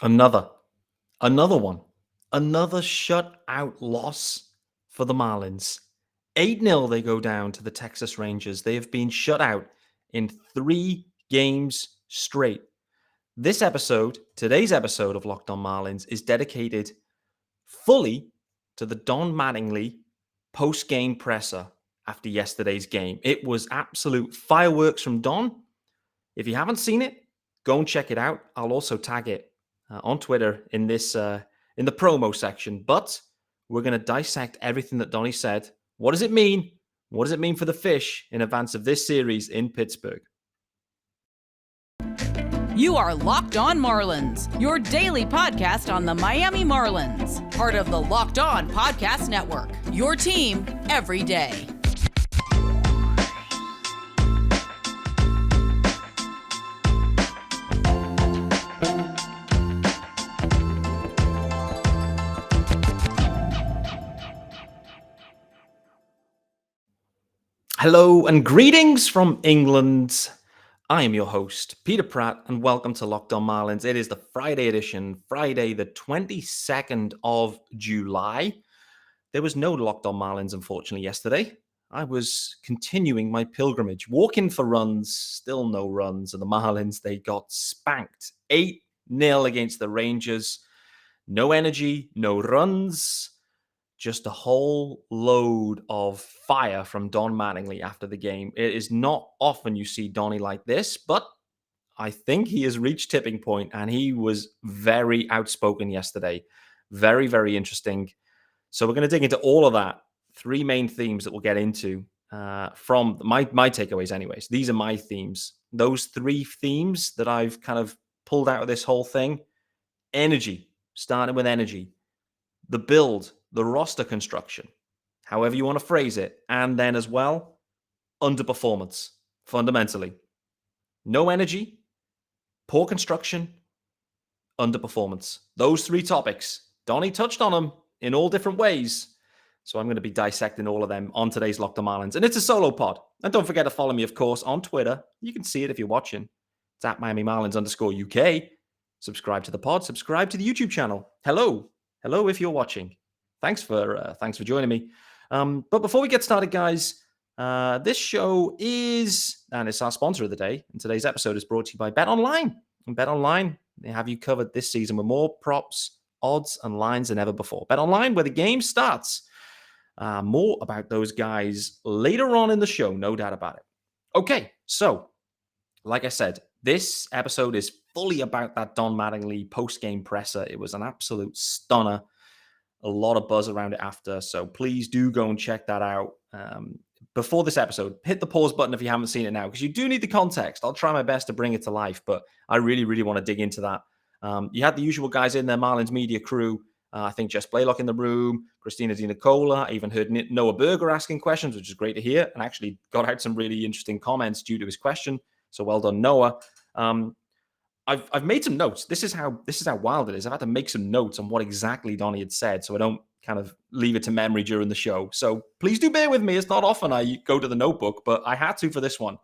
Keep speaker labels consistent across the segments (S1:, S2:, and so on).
S1: Another, another one, another shutout loss for the Marlins. 8-0 they go down to the Texas Rangers. They have been shut out in 3 games straight. Today's episode of Locked On Marlins is dedicated fully to the Don Mattingly post-game presser after yesterday's game. It was absolute fireworks from Don. If you haven't seen it, go and check it out. I'll also tag it on Twitter in in the promo section. But we're going to dissect everything that Donnie said. What does it mean? What does it mean for the Fish in advance of this series in Pittsburgh?
S2: You are Locked On Marlins, your daily podcast on the Miami Marlins. Part of the Locked On Podcast Network, your team every day.
S1: Hello and greetings from England. I am your host, Peter Pratt, and welcome to Locked On Marlins. It is the Friday edition, Friday the 22nd of July. There was no Locked On Marlins, unfortunately, yesterday. I was continuing my pilgrimage, walking for runs, still no runs, and the Marlins, they got spanked 8-0 against the Rangers. No energy, no runs. Just a whole load of fire from Don Mattingly after the game. It is not often you see Donnie like this, but I think he has reached tipping point, and he was very outspoken yesterday. Very, very interesting. So we're going to dig into all of that. 3 main themes that we'll get into from my takeaways anyways. These are my themes. Those 3 themes that I've kind of pulled out of this whole thing. Energy, starting with energy. The build, the roster construction, however you want to phrase it. And then as well, underperformance, fundamentally. No energy, poor construction, underperformance. Those 3 topics. Donnie touched on them in all different ways. So I'm going to be dissecting all of them on today's Locked On Marlins. And it's a solo pod. And don't forget to follow me, of course, on Twitter. You can see it if you're watching. It's at Miami Marlins_UK. Subscribe to the pod. Subscribe to the YouTube channel. Hello if you're watching. Thanks for joining me. But before we get started, guys, this show and it's our sponsor of the day. And today's episode is brought to you by BetOnline. And BetOnline, they have you covered this season with more props, odds, and lines than ever before. BetOnline, where the game starts. More about those guys later on in the show, no doubt about it. Okay, so like I said, this episode is fully about that Don Mattingly post-game presser. It was an absolute stunner. A lot of buzz around it after. So please do go and check that out. Before this episode, hit the pause button if you haven't seen it now, because you do need the context. I'll try my best to bring it to life, but I really, really want to dig into that. You had the usual guys in there, Marlins media crew. I think Jess Blaylock in the room, Christina Di Nicola. I even heard Noah Berger asking questions, which is great to hear, and actually got out some really interesting comments due to his question. So well done, Noah. I've made some notes. This is how wild it is. I've had to make some notes on what exactly Donnie had said, so I don't kind of leave it to memory during the show. So please do bear with me. It's not often I go to the notebook, but I had to for this one.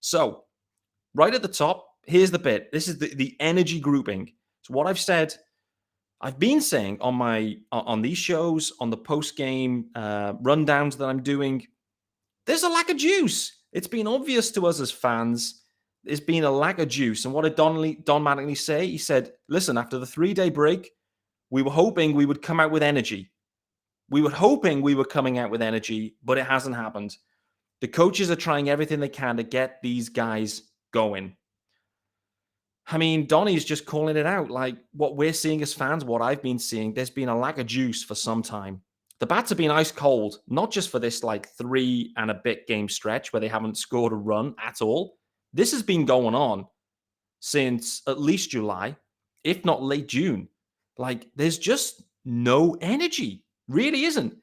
S1: So right at the top, here's the bit. This is the energy grouping. So what I've been saying on these shows, on the post game rundowns that I'm doing, there's a lack of juice. It's been obvious to us as fans. There's been a lack of juice. And what did Don Mattingly say? He said, listen, after the 3-day break, we were hoping we would come out with energy. We were hoping we were coming out with energy, but it hasn't happened. The coaches are trying everything they can to get these guys going. I mean, Donnie's just calling it out. Like what we're seeing as fans, what I've been seeing, there's been a lack of juice for some time. The bats have been ice cold, not just for this like 3 and a bit game stretch where they haven't scored a run at all. This has been going on since at least July, if not late June. Like, there's just no energy. Really isn't.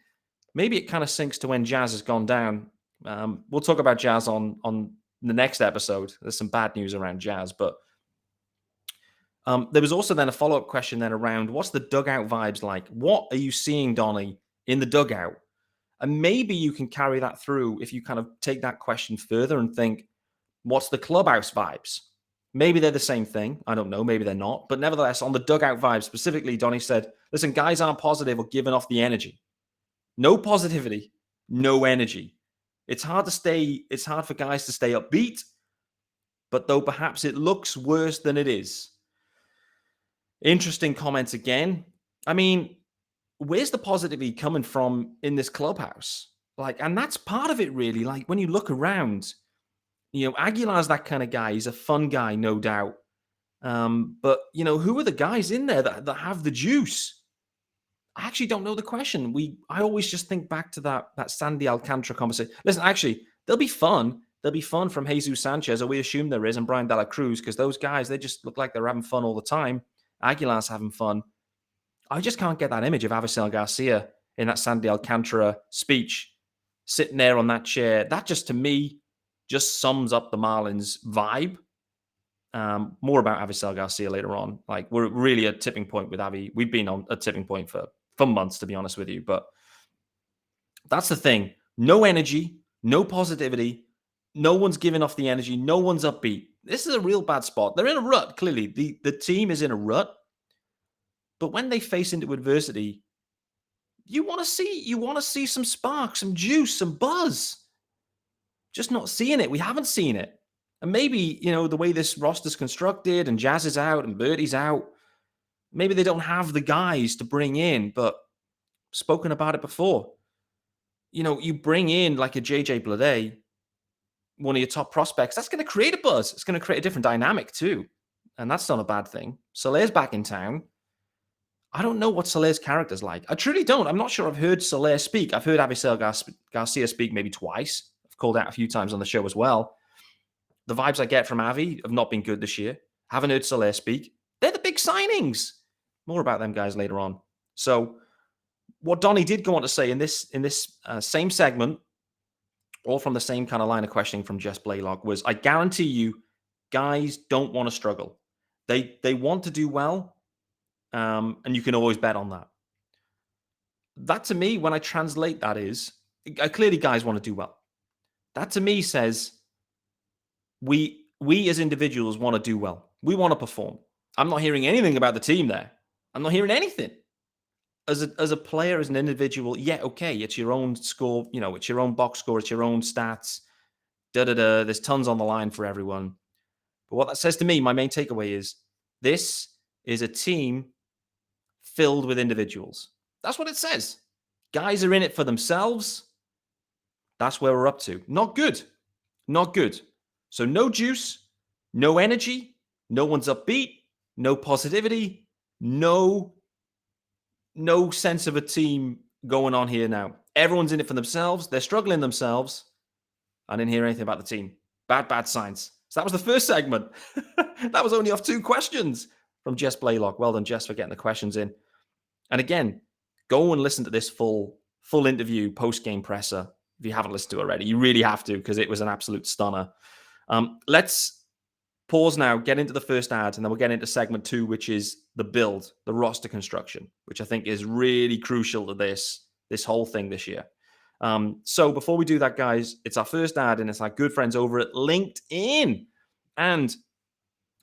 S1: Maybe it kind of sinks to when Jazz has gone down. We'll talk about Jazz on the next episode. There's some bad news around Jazz, but there was also then a follow-up question then around what's the dugout vibes like? What are you seeing, Donnie, in the dugout? And maybe you can carry that through if you kind of take that question further and think, what's the clubhouse vibes? Maybe they're the same thing. I don't know. Maybe they're not. But nevertheless, on the dugout vibe specifically, Donnie said, listen, guys aren't positive or giving off the energy. No positivity, no energy. It's hard for guys to stay upbeat, but though perhaps it looks worse than it is. Interesting comments again. I mean, where's the positivity coming from in this clubhouse? And that's part of it, really. Like, when you look around, Aguilar's that kind of guy. He's a fun guy, no doubt. But, who are the guys in there that have the juice? I actually don't know the question. I always just think back to that Sandy Alcantara conversation. Listen, actually, they'll be fun. They'll be fun from Jesus Sanchez, or we assume there is, and Brian De La Cruz, because those guys, they just look like they're having fun all the time. Aguilar's having fun. I just can't get that image of Avisail Garcia in that Sandy Alcantara speech, sitting there on that chair. That just, to me, just sums up the Marlins vibe. More about Avisail Garcia later on. We're really at a tipping point with Avi. We've been on a tipping point for months, to be honest with you. But that's the thing. No energy, no positivity. No one's giving off the energy. No one's upbeat. This is a real bad spot. They're in a rut, clearly. The team is in a rut. But when they face into adversity, you want to see some spark, some juice, some buzz. Just not seeing it. We haven't seen it. And maybe, the way this roster's constructed and Jazz is out and Birdie's out, maybe they don't have the guys to bring in, but spoken about it before. You bring in like a JJ Bleday, one of your top prospects, that's going to create a buzz. It's going to create a different dynamic too. And that's not a bad thing. Soler's back in town. I don't know what Soler's character's like. I truly don't. I'm not sure I've heard Soler speak. I've heard Avisail Garcia speak maybe twice. I've called out a few times on the show as well. The vibes I get from Avi have not been good this year. Haven't heard Soler speak. They're the big signings. More about them guys later on. So what Donnie did go on to say in this same segment, all from the same kind of line of questioning from Jess Blaylock, was, I guarantee you, guys don't want to struggle. They want to do well, and you can always bet on that. That to me, when I translate that is, clearly guys want to do well. That to me says, we as individuals want to do well. We want to perform. I'm not hearing anything about the team there. I'm not hearing anything. As a player, as an individual, yeah, okay, it's your own score, it's your own box score, it's your own stats, there's tons on the line for everyone. But what that says to me, my main takeaway is, this is a team filled with individuals. That's what it says. Guys are in it for themselves. That's where we're up to. Not good. Not good. So no juice, no energy, no one's upbeat, no positivity, no sense of a team going on here now. Everyone's in it for themselves. They're struggling themselves. I didn't hear anything about the team. Bad signs. So that was the first segment. That was only off 2 questions from Jess Blaylock. Well done, Jess, for getting the questions in. And again, go and listen to this full interview, post-game presser, if you haven't listened to it already. You really have to, because it was an absolute stunner. Let's pause now, get into the first ad, and then we'll get into segment 2, which is the build, the roster construction, which I think is really crucial to this whole thing this year. So before we do that, guys, it's our first ad, and it's our good friends over at LinkedIn. And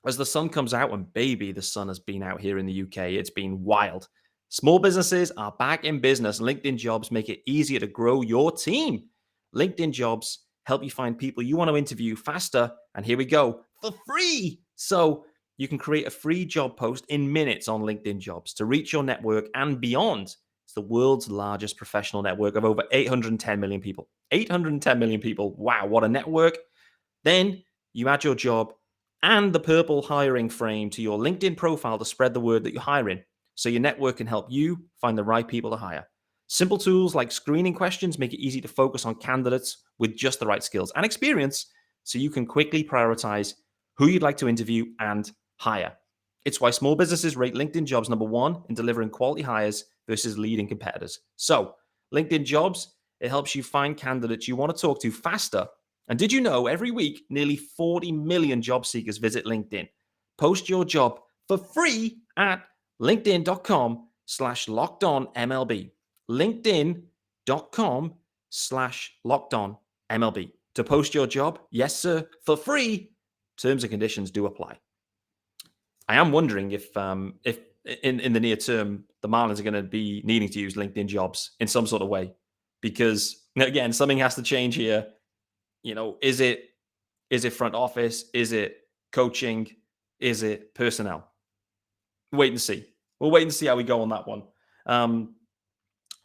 S1: as the sun comes out, and baby, the sun has been out here in the UK, it's been wild. Small businesses are back in business. LinkedIn Jobs make it easier to grow your team. LinkedIn Jobs help you find people you want to interview faster, and here we go, for free. So you can create a free job post in minutes on LinkedIn Jobs to reach your network and beyond. It's the world's largest professional network of over 810 million people. 810 million people. Wow, what a network. Then you add your job and the purple hiring frame to your LinkedIn profile to spread the word that you're hiring, so your network can help you find the right people to hire. Simple tools like screening questions make it easy to focus on candidates with just the right skills and experience, so you can quickly prioritize who you'd like to interview and hire. It's why small businesses rate LinkedIn Jobs number 1 in delivering quality hires versus leading competitors. So LinkedIn Jobs, it helps you find candidates you want to talk to faster. And did you know every week, nearly 40 million job seekers visit LinkedIn? Post your job for free at linkedin.com/lockedonmlb. linkedin.com/lockedonmlb. To post your job, yes, sir, for free. Terms and conditions do apply. I am wondering if in the near term, the Marlins are going to be needing to use LinkedIn jobs in some sort of way, because again, something has to change here. Is it front office? Is it coaching? Is it personnel? Wait and see. We'll wait and see how we go on that one.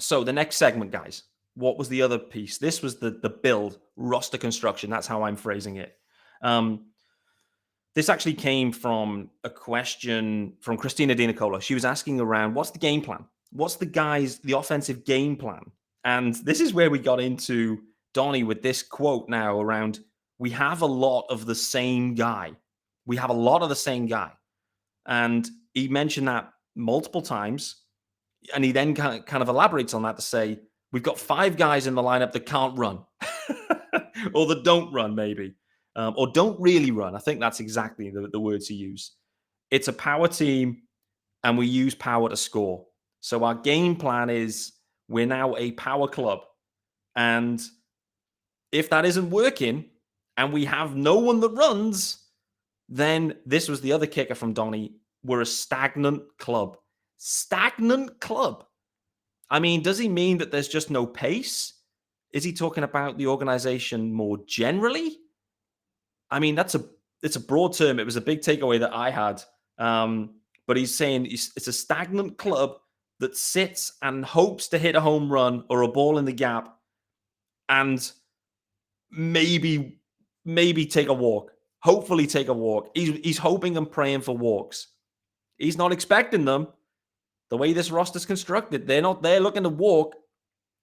S1: So the next segment, guys, what was the other piece? This was the build roster construction. That's how I'm phrasing it. This actually came from a question from Christina Di Nicola. She was asking around, what's the game plan? What's the offensive game plan? And this is where we got into Donnie with this quote now around, we have a lot of the same guy. We have a lot of the same guy. And he mentioned that multiple times. And he then kind of elaborates on that to say, we've got 5 guys in the lineup that can't run or that don't run, maybe, or don't really run. I think that's exactly the words he used. It's a power team, and we use power to score. So our game plan is we're now a power club. And if that isn't working and we have no one that runs, then this was the other kicker from Donnie. We're a stagnant club. Stagnant club. I mean, does he mean that there's just no pace? Is he talking about the organization more generally? I mean, it's a broad term. It was a big takeaway that I had. But he's saying it's a stagnant club that sits and hopes to hit a home run or a ball in the gap and maybe take a walk. Hopefully take a walk. He's hoping and praying for walks. He's not expecting them. The way this roster's constructed, they're not there looking to walk.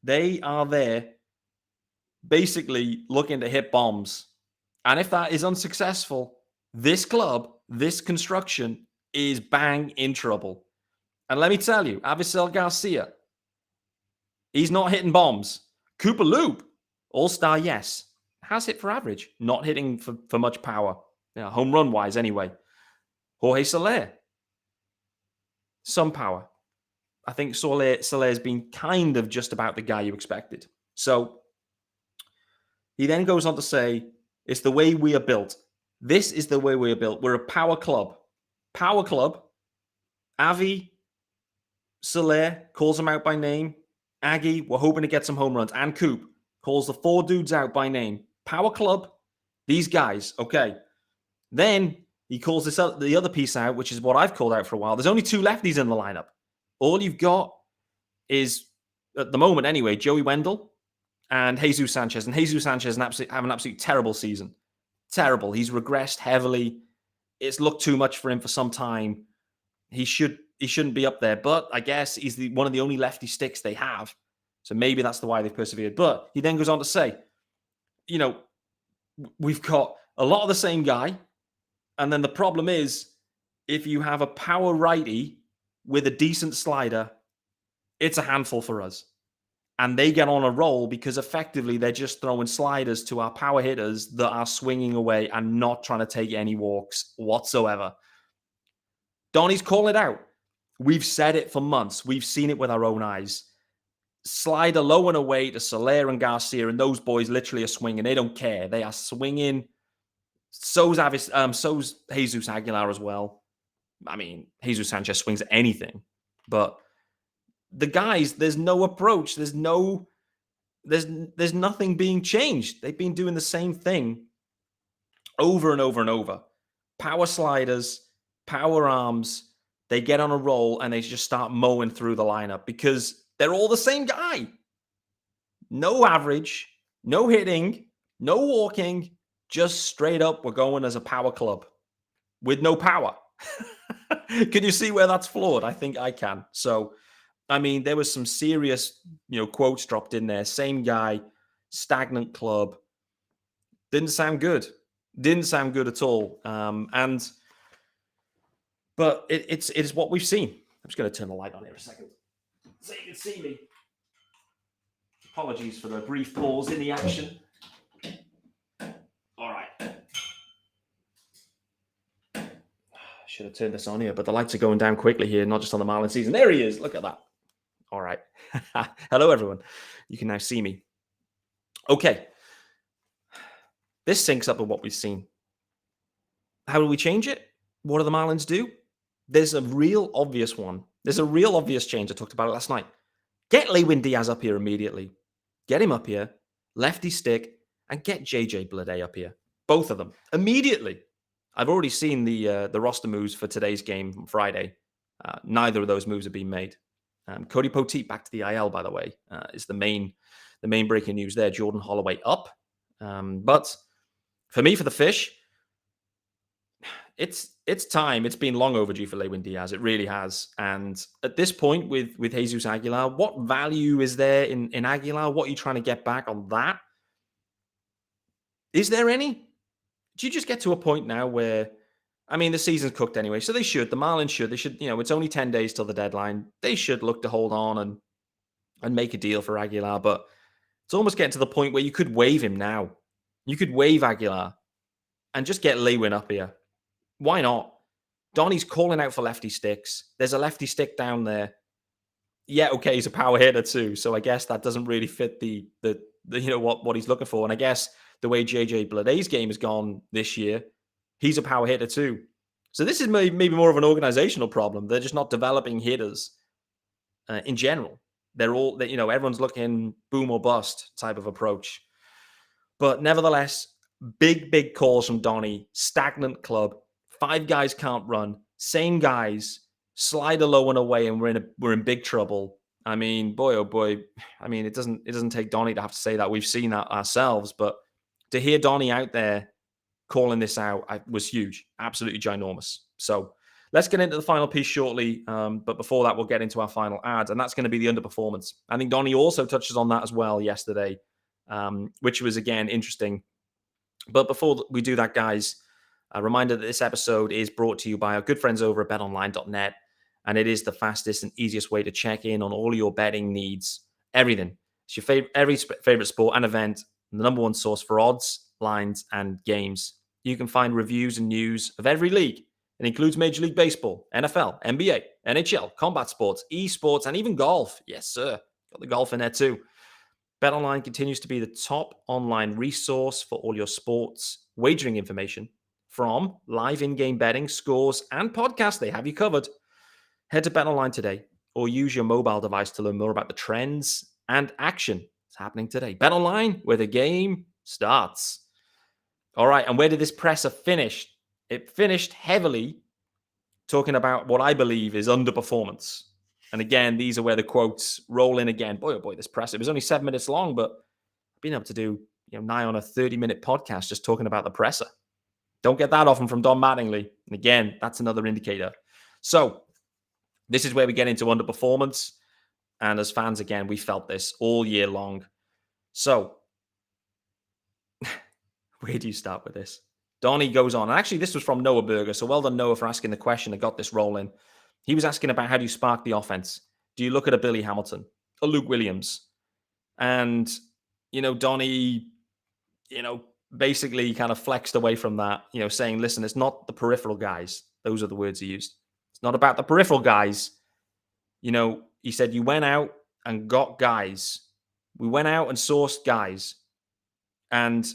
S1: They are there basically looking to hit bombs. And if that is unsuccessful, this club, this construction is bang in trouble. And let me tell you, Avisel Garcia, he's not hitting bombs. Cooper Loop, all-star, yes. Has hit for average, not hitting for much power. Home run-wise anyway. Jorge Soler, some power. I think Soler has been kind of just about the guy you expected. So he then goes on to say, it's the way we are built. This is the way we are built. We're a power club. Power club. Avi, Soler calls him out by name. Aggie, we're hoping to get some home runs. And Coop calls the 4 dudes out by name. Power club. These guys. Okay. Then he calls the other piece out, which is what I've called out for a while. There's only 2 lefties in the lineup. All you've got is, at the moment anyway, Joey Wendell and Jesus Sanchez. And Jesus Sanchez have an absolute terrible season. Terrible. He's regressed heavily. It's looked too much for him for some time. He shouldn't be up there. But I guess he's one of the only lefty sticks they have. So maybe that's why they've persevered. But he then goes on to say, we've got a lot of the same guy. And then the problem is, if you have a power righty with a decent slider, it's a handful for us. And they get on a roll because effectively they're just throwing sliders to our power hitters that are swinging away and not trying to take any walks whatsoever. Donnie's calling it out. We've said it for months. We've seen it with our own eyes. Slider low and away to Soler and Garcia, and those boys literally are swinging. They don't care. They are swinging. So's Jesus Aguilar as well. I mean, Jesus Sanchez swings at anything. But the guys, there's no approach. There's nothing being changed. They've been doing the same thing over and over and over. Power sliders, power arms. They get on a roll and they just start mowing through the lineup because they're all the same guy. No average, no hitting, no walking, just straight up, we're going as a power club with no power. Can you see where that's flawed? I think I can. So, I mean, there was some serious, quotes dropped in there. Same guy, stagnant club. Didn't sound good. Didn't sound good at all. But it's what we've seen. I'm just going to turn the light on here a second so you can see me. Apologies for the brief pause in the action. All right. Should have turned this on here, but the lights are going down quickly here, not just on the Marlins season. There he is. Look at that. All right. Hello, everyone. You can now see me. Okay. This syncs up with what we've seen. How do we change it? What do the Marlins do? there's a real obvious one. There's a real obvious change. I talked about it last night. Get Lewin Diaz up here immediately. Get him up here, lefty stick, and get JJ Bleday up here. Both of them immediately. I've already seen the roster moves for today's game from Friday. Neither of those moves have been made. Cody Poteet back to the IL, by the way, is the main breaking news there. Jordan Holloway up. But for me, for the Fish, it's time. It's been long overdue for Lewin Diaz. It really has. And at this point with Jesus Aguilar, what value is there in Aguilar? What are you trying to get back on that? Is there any? Do you just get to a point now where, I mean, the season's cooked anyway, so they should. The Marlins should. They should, it's only 10 days till the deadline. They should look to hold on and make a deal for Aguilar. But it's almost getting to the point where you could waive him now. You could waive Aguilar and just get Lewin up here. Why not? Donnie's calling out for lefty sticks. There's a lefty stick down there. Yeah, okay, he's a power hitter too. So I guess that doesn't really fit the what he's looking for. And I guess the way JJ Bleday's game has gone this year, he's a power hitter too. So this is maybe more of an organizational problem. They're just not developing hitters in general. They're all, everyone's looking boom or bust type of approach. But nevertheless, big calls from Donnie. Stagnant club. 5 guys can't run. Same guys. Slide a low one away, and we're in big trouble. I mean, boy, oh boy. I mean, it doesn't take Donnie to have to say that. We've seen that ourselves. But to hear Donnie out there calling this out was huge. Absolutely ginormous. So let's get into the final piece shortly. But before that, we'll get into our final ad, and that's going to be the underperformance. I think Donnie also touches on that as well yesterday, which was, again, interesting. But before we do that, guys, a reminder that this episode is brought to you by our good friends over at betonline.net, and it is the fastest and easiest way to check in on all your betting needs. Everything. It's your every favorite sport and event, the number one source for odds, lines, and games. You can find reviews and news of every league. It includes Major League Baseball, NFL, NBA, NHL, combat sports, esports, and even golf. Yes, sir. Got the golf in there too. BetOnline continues to be the top online resource for all your sports wagering information. From live in-game betting, scores, and podcasts, they have you covered. Head to BetOnline today or use your mobile device to learn more about the trends and action that's happening today. BetOnline, where the game starts. All right, and where did this presser finish? It finished heavily talking about what I believe is underperformance. And again, these are where the quotes roll in again. Boy, oh boy, this presser. It was only 7 minutes long, but I've been able to do nigh on a 30-minute podcast just talking about the presser. Don't get that often from Don Mattingly. And again, that's another indicator. So this is where we get into underperformance. And as fans, again, we felt this all year long. So where do you start with this? Donnie goes on. And actually, this was from Noah Berger. So well done, Noah, for asking the question that got this rolling. He was asking about how do you spark the offense? Do you look at a Billy Hamilton, a Luke Williams? And, Donnie, basically kind of flexed away from that, saying, listen, it's not the peripheral guys. Those are the words he used. It's not about the peripheral guys. He said, you went out and got guys. We went out and sourced guys. And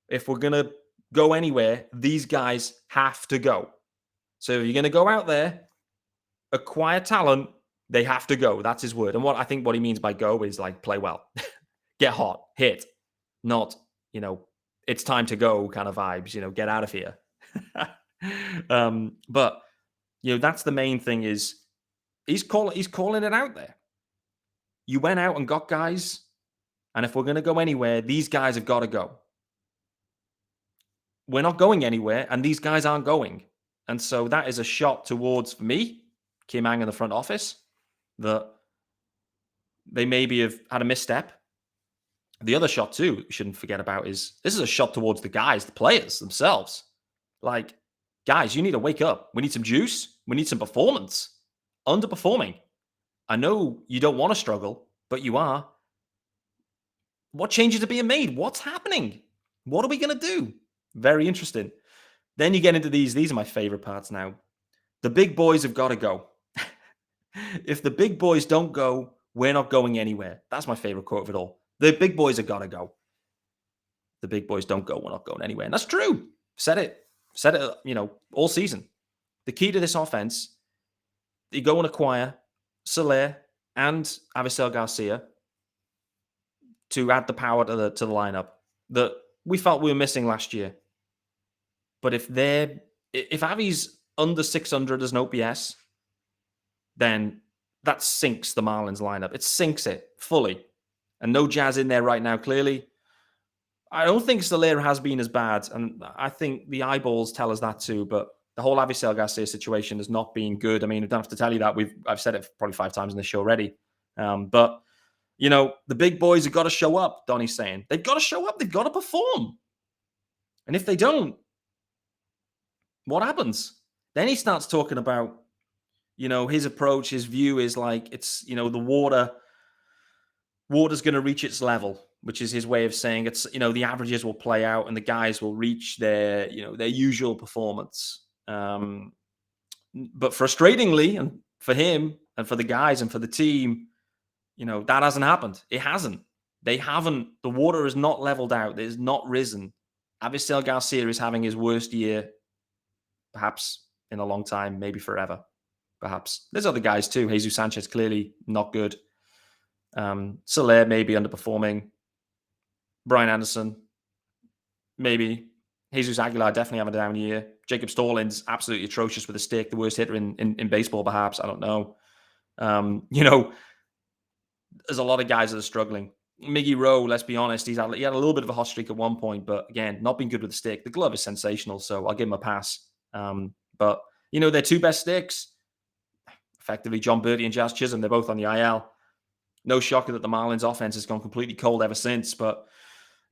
S1: if we're going to go anywhere, these guys have to go. So if you're going to go out there, acquire talent, they have to go. That's his word. And what he means by go is like play well, get hot, hit, not, it's time to go kind of vibes, get out of here. But, that's the main thing is he's calling it out there. You went out and got guys. And if we're going to go anywhere, these guys have got to go. We're not going anywhere and these guys aren't going. And so that is a shot towards, for me, Kim Ang in the front office, that they maybe have had a misstep. The other shot, too, we shouldn't forget about is this is a shot towards the guys, the players themselves. Like, guys, you need to wake up. We need some juice. We need some performance. Underperforming. I know you don't want to struggle, but you are. What changes are being made? What's happening? What are we going to do? Very interesting. Then you get into these. These are my favorite parts now. The big boys have got to go. If the big boys don't go, we're not going anywhere. That's my favorite quote of it all. The big boys have got to go. The big boys don't go, we're not going anywhere. And that's true. Said it, all season. The key to this offense You go and acquire Soler and Avisel Garcia to add the power to the lineup that we felt we were missing last year. But if Avi's under 600 as an OPS, then that sinks the Marlins lineup. It sinks it fully. And no Jazz in there right now, clearly. I don't think Soler has been as bad, and I think the eyeballs tell us that too, but the whole Avisel Garcia situation has not been good. I mean, I don't have to tell you that. I've said it probably 5 times in the show already. But, the big boys have got to show up, Donnie's saying. They've got to show up. They've got to perform. And if they don't, what happens? Then he starts talking about, his approach, his view is like it's, the water's going to reach its level, which is his way of saying it's, the averages will play out and the guys will reach their usual performance. But frustratingly, and for him and for the guys and for the team, that hasn't happened. It hasn't. They haven't. The water has not leveled out. It has not risen. Avisel Garcia is having his worst year, perhaps in a long time, maybe forever. Perhaps. There's other guys too. Jesus Sanchez, clearly not good. Soler maybe underperforming. Brian Anderson, maybe. Jesus Aguilar definitely having a down year. Jacob Stallings absolutely atrocious with a stick, the worst hitter in baseball, perhaps. I don't know. There's a lot of guys that are struggling. Miggy Rowe, let's be honest, he had a little bit of a hot streak at one point, but again, not been good with the stick. The glove is sensational, so I'll give him a pass. But their 2 best sticks, effectively John Birdie and Jazz Chisholm, they're both on the IL. No shocker that the Marlins offense has gone completely cold ever since. But,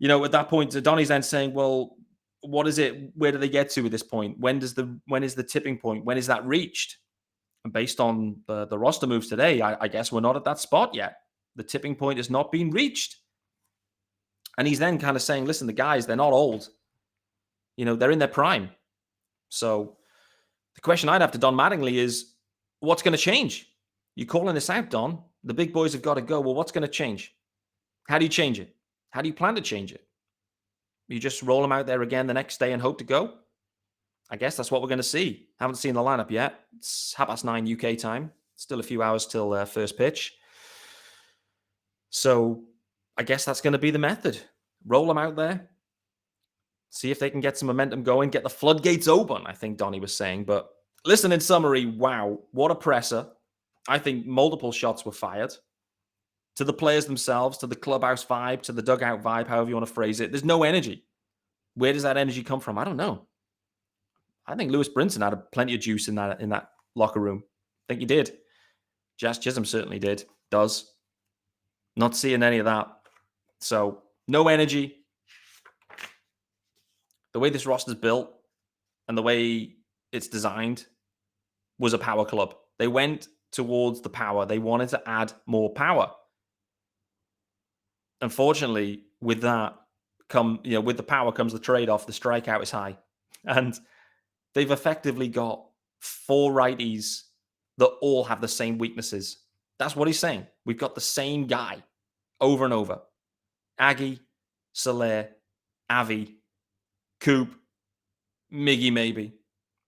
S1: at that point, Donnie's then saying, well, what is it? Where do they get to at this point? When is the tipping point? When is that reached? And based on the roster moves today, I guess we're not at that spot yet. The tipping point has not been reached. And he's then kind of saying, listen, the guys, they're not old. They're in their prime. So the question I'd have to Don Mattingly is, what's going to change? You're calling this out, Don. The big boys have got to go. Well, what's going to change? How do you change it? How do you plan to change it? You just roll them out there again the next day and hope to go? I guess that's what we're going to see. Haven't seen the lineup yet. It's 9:30 UK time. Still a few hours till first pitch. So I guess that's going to be the method. Roll them out there. See if they can get some momentum going. Get the floodgates open, I think Donnie was saying. But listen, in summary, wow, what a presser. I think multiple shots were fired. To the players themselves, to the clubhouse vibe, to the dugout vibe, however you want to phrase it. There's no energy. Where does that energy come from? I don't know. I think Lewis Brinson had plenty of juice in that locker room. I think he did. Jazz Chisholm certainly did. Does. Not seeing any of that. So, no energy. The way this roster's built and the way it's designed was a power club. They went towards the power. They wanted to add more power. Unfortunately, with that with the power comes the trade-off. The strikeout is high. And they've effectively got 4 righties that all have the same weaknesses. That's what he's saying. We've got the same guy over and over. Aggie, Soler, Avi, Coop, Miggy maybe,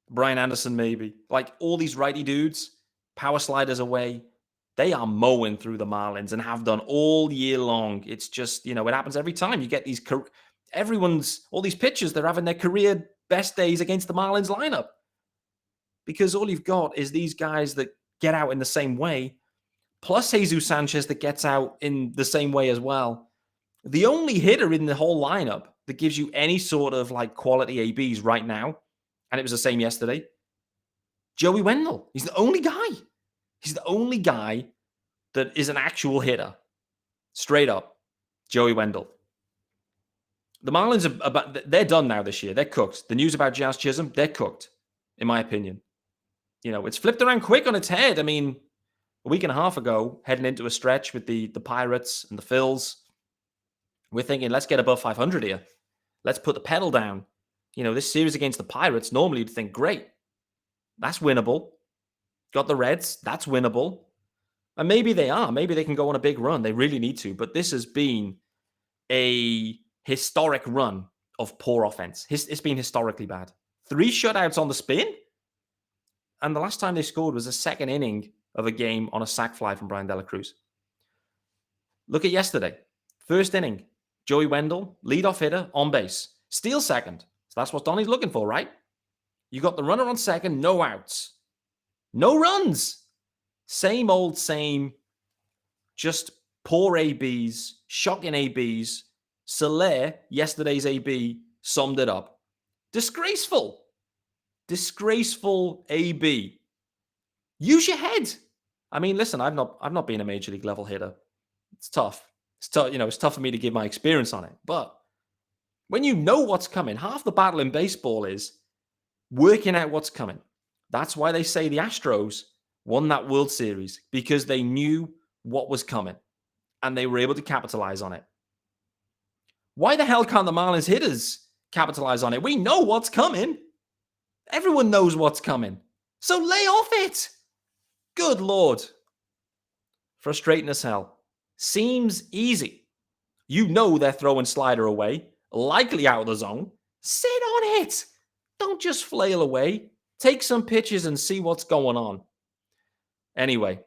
S1: Brian Anderson maybe. Like all these righty dudes, power sliders away. They are mowing through the Marlins and have done all year long. It's just, it happens every time. You get all these pitchers, they're having their career best days against the Marlins lineup. Because all you've got is these guys that get out in the same way, plus Jesus Sanchez that gets out in the same way as well. The only hitter in the whole lineup that gives you any sort of like quality ABs right now, and it was the same yesterday, Joey Wendell. He's the only guy. He's the only guy that is an actual hitter. Straight up, Joey Wendell. The Marlins they're done now this year. They're cooked. The news about Jazz Chisholm, they're cooked, in my opinion. It's flipped around quick on its head. I mean, a week and a half ago, heading into a stretch with the Pirates and the Phils, we're thinking, let's get above 500 here. Let's put the pedal down. This series against the Pirates, normally you'd think, great. That's winnable. Got the Reds. That's winnable. And maybe they are. Maybe they can go on a big run. They really need to. But this has been a historic run of poor offense. It's been historically bad. 3 shutouts on the spin. And the last time they scored was the second inning of a game on a sac fly from Brian De La Cruz. Look at yesterday. First inning, Joey Wendell, leadoff hitter, on base. Steal second. So that's what Donnie's looking for, right? You got the runner on second, no outs. No runs. Same old same. Just poor ABs, shocking ABs. Soler, yesterday's AB, summed it up. Disgraceful. Disgraceful AB. Use your head. I mean, listen, I've not been a major league level hitter. It's tough. It's tough, it's tough for me to give my experience on it. But when you know what's coming, half the battle in baseball is working out what's coming. That's why they say the Astros won that World Series, because they knew what was coming and they were able to capitalize on it. Why the hell can't the Marlins hitters capitalize on it? We know what's coming. Everyone knows what's coming. So lay off it. Good Lord. Frustrating as hell. Seems easy. You know they're throwing slider away, likely out of the zone. Sit on it. Don't just flail away. Take some pitches and see what's going on. Anyway,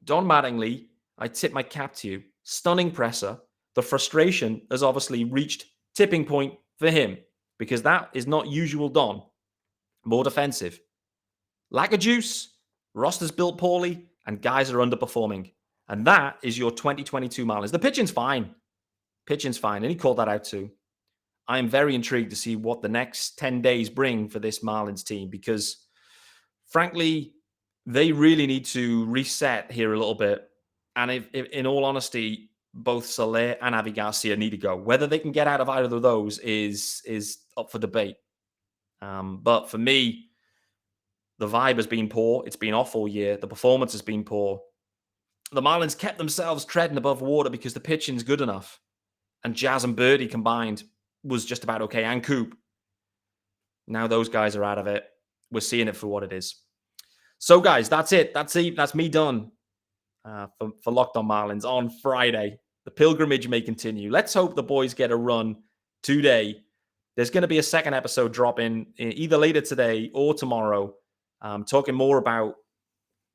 S1: Don Mattingly, I tip my cap to you. Stunning presser. The frustration has obviously reached tipping point for him, because that is not usual Don. More defensive. Lack of juice, roster's built poorly, and guys are underperforming. And that is your 2022 Marlins. The pitching's fine. Pitching's fine. And he called that out too. I am very intrigued to see what the next 10 days bring for this Marlins team, because frankly, they really need to reset here a little bit. And if in all honesty, both Soler and Avi Garcia need to go. Whether they can get out of either of those is up for debate. But for me, the vibe has been poor. It's been off all year. The performance has been poor. The Marlins kept themselves treading above water because the pitching's good enough. And Jazz and Birdie combined was just about okay. And Coop. Now those guys are out of it. We're seeing it for what it is. So, guys, that's it. That's me done for Locked On Marlins on Friday. The pilgrimage may continue. Let's hope the boys get a run today. There's going to be a second episode dropping either later today or tomorrow, talking more about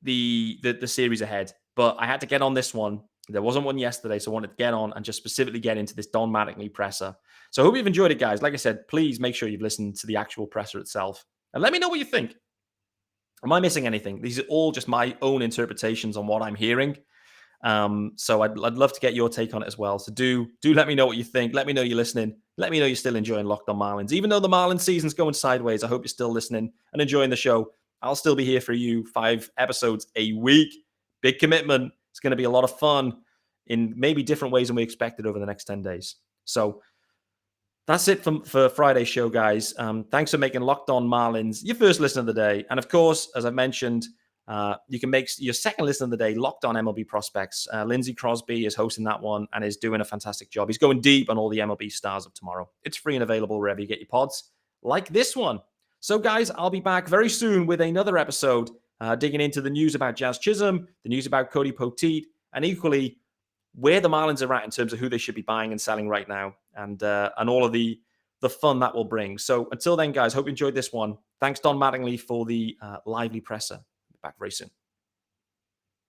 S1: the series ahead. But I had to get on this one. There wasn't one yesterday, so I wanted to get on and just specifically get into this Don Mattingly presser. So I hope you've enjoyed it, guys. Like I said, please make sure you've listened to the actual presser itself. And let me know what you think. Am I missing anything? These are all just my own interpretations on what I'm hearing. So I'd love to get your take on it as well. So do let me know what you think. Let me know you're listening. Let me know you're still enjoying Locked On Marlins. Even though the Marlins season's going sideways, I hope you're still listening and enjoying the show. I'll still be here for you 5 episodes a week. Big commitment. It's going to be a lot of fun in maybe different ways than we expected over the next 10 days. So that's it for Friday's show, guys. Thanks for making Locked On Marlins your first listen of the day. And of course, as I mentioned, you can make your second listen of the day Locked On MLB Prospects. Lindsey Crosby is hosting that one and is doing a fantastic job. He's going deep on all the MLB stars of tomorrow. It's free and available wherever you get your pods, like this one. So, guys, I'll be back very soon with another episode, digging into the news about Jazz Chisholm, the news about Cody Poteet, and equally where the Marlins are at in terms of who they should be buying and selling right now, and all of the fun that will bring. So until then, guys, hope you enjoyed this one. Thanks, Don Mattingly, for the lively presser. Back very soon.